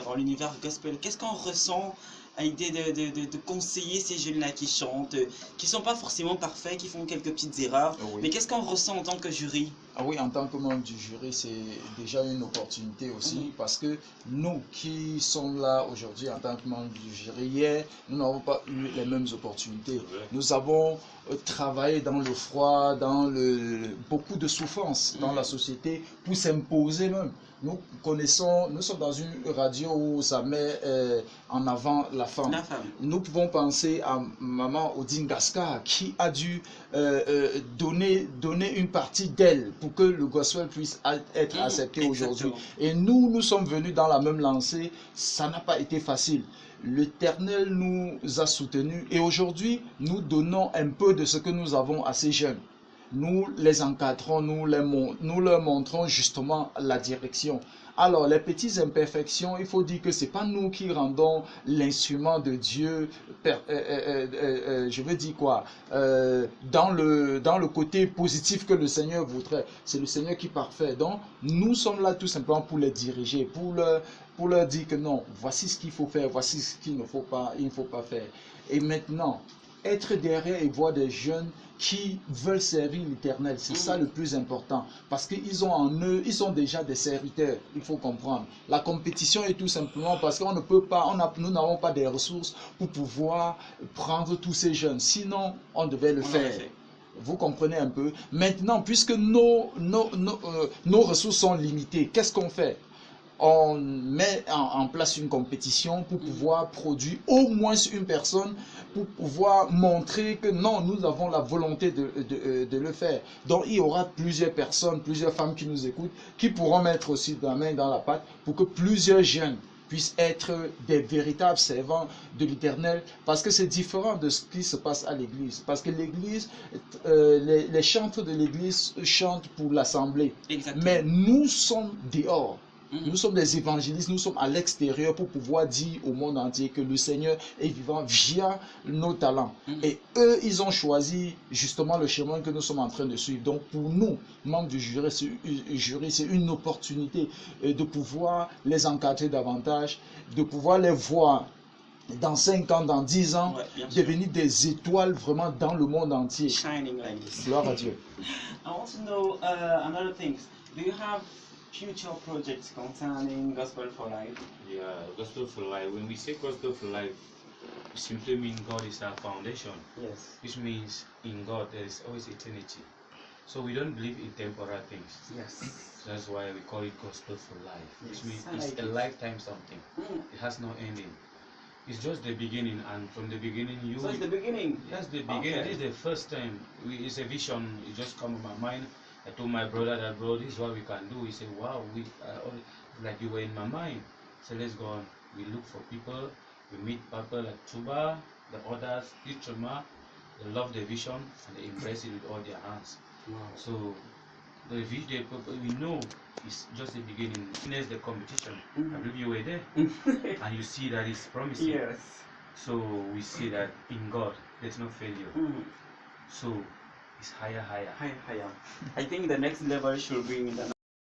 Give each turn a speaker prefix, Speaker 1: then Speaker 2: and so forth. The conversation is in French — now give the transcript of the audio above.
Speaker 1: dans l'univers gospel, qu'est-ce qu'on ressent à l'idée de conseiller ces jeunes-là qui chantent, qui sont pas forcément parfaits, qui font quelques petites erreurs,
Speaker 2: Oui.
Speaker 1: mais qu'est-ce qu'on ressent en tant que jury?
Speaker 2: Ah oui, en tant que membre du jury, c'est déjà une opportunité aussi, parce que nous qui sommes là aujourd'hui en tant que membres du jury, hier, nous n'avons pas eu les mêmes opportunités. Nous avons travaillé dans le froid, dans beaucoup de souffrances dans la société pour s'imposer même. Nous sommes dans une radio où ça met en avant la femme. Nous pouvons penser à Maman Odine Gascar qui a dû donner une partie d'elle pour que le gospel puisse être accepté aujourd'hui. Et nous sommes venus dans la même lancée. Ça n'a pas été facile. L'Éternel nous a soutenus et aujourd'hui, nous donnons un peu de ce que nous avons à ces jeunes. Nous les encadrons, nous leur montrons justement la direction. Alors, les petites imperfections, il faut dire que ce n'est pas nous qui rendons l'instrument de Dieu, je veux dire quoi, dans le côté positif que le Seigneur voudrait. C'est le Seigneur qui est parfait. Donc, nous sommes là tout simplement pour les diriger, pour leur dire que non, voici ce qu'il faut faire, voici ce qu'il ne faut pas faire. Et maintenant, être derrière et voir des jeunes qui veulent servir l'Éternel, c'est ça le plus important, parce qu'ils ont en eux, ils sont déjà des serviteurs, il faut comprendre. La compétition est tout simplement parce qu'on ne peut pas, nous n'avons pas des ressources pour pouvoir prendre tous ces jeunes, sinon on devait le faire. Vous comprenez un peu? Maintenant, puisque nos ressources sont limitées, qu'est-ce qu'on fait? On met en place une compétition pour pouvoir produire au moins une personne, pour pouvoir montrer que non, nous avons la volonté de le faire. Donc il y aura plusieurs personnes, plusieurs femmes qui nous écoutent, qui pourront mettre aussi la main dans la pâte pour que plusieurs jeunes puissent être des véritables servants de l'Éternel, parce que c'est différent de ce qui se passe à l'église. Parce que l'église, les chantres de l'église chantent pour l'assemblée, mais nous sommes dehors. Nous sommes des évangélistes, nous sommes à l'extérieur pour pouvoir dire au monde entier que le Seigneur est vivant via nos talents. Et eux, ils ont choisi justement le chemin que nous sommes en train de suivre. Donc pour nous, membres du jury, c'est une opportunité de pouvoir les encadrer davantage, de pouvoir les voir dans 5 ans, dans 10 ans, devenir des étoiles vraiment dans le monde entier.
Speaker 1: Shining like this.
Speaker 2: Gloire à Dieu.
Speaker 1: I want to know another thing. Do you have future projects concerning Gospel for Life?
Speaker 3: Yeah, Gospel for Life. When we say Gospel for Life, it simply means God is our foundation.
Speaker 1: Yes.
Speaker 3: Which means in God there is always eternity. So we don't believe in temporal things.
Speaker 1: Yes.
Speaker 3: So that's why we call it Gospel for Life. Which means
Speaker 1: I
Speaker 3: it's
Speaker 1: like
Speaker 3: a
Speaker 1: it.
Speaker 3: lifetime something. It has no ending. It's just the beginning, and from the beginning you...
Speaker 1: So it's the beginning?
Speaker 3: That's the beginning.
Speaker 1: Okay.
Speaker 3: This is the first time. It's a vision. It just come in my mind. I told my brother that, bro, this is what we can do. He said, wow, like you were in my mind. So let's go on. We look for people. We meet people like Tuba, the others, Ichoma. They love the vision and they embrace it with all their hands.
Speaker 1: Wow.
Speaker 3: So the vision, we know it's just the beginning. Finish the competition. I believe you were there. And you see that it's promising.
Speaker 1: Yes.
Speaker 3: So we see that in God, there's no failure. So it's higher.
Speaker 1: Higher. I think the next level should be in the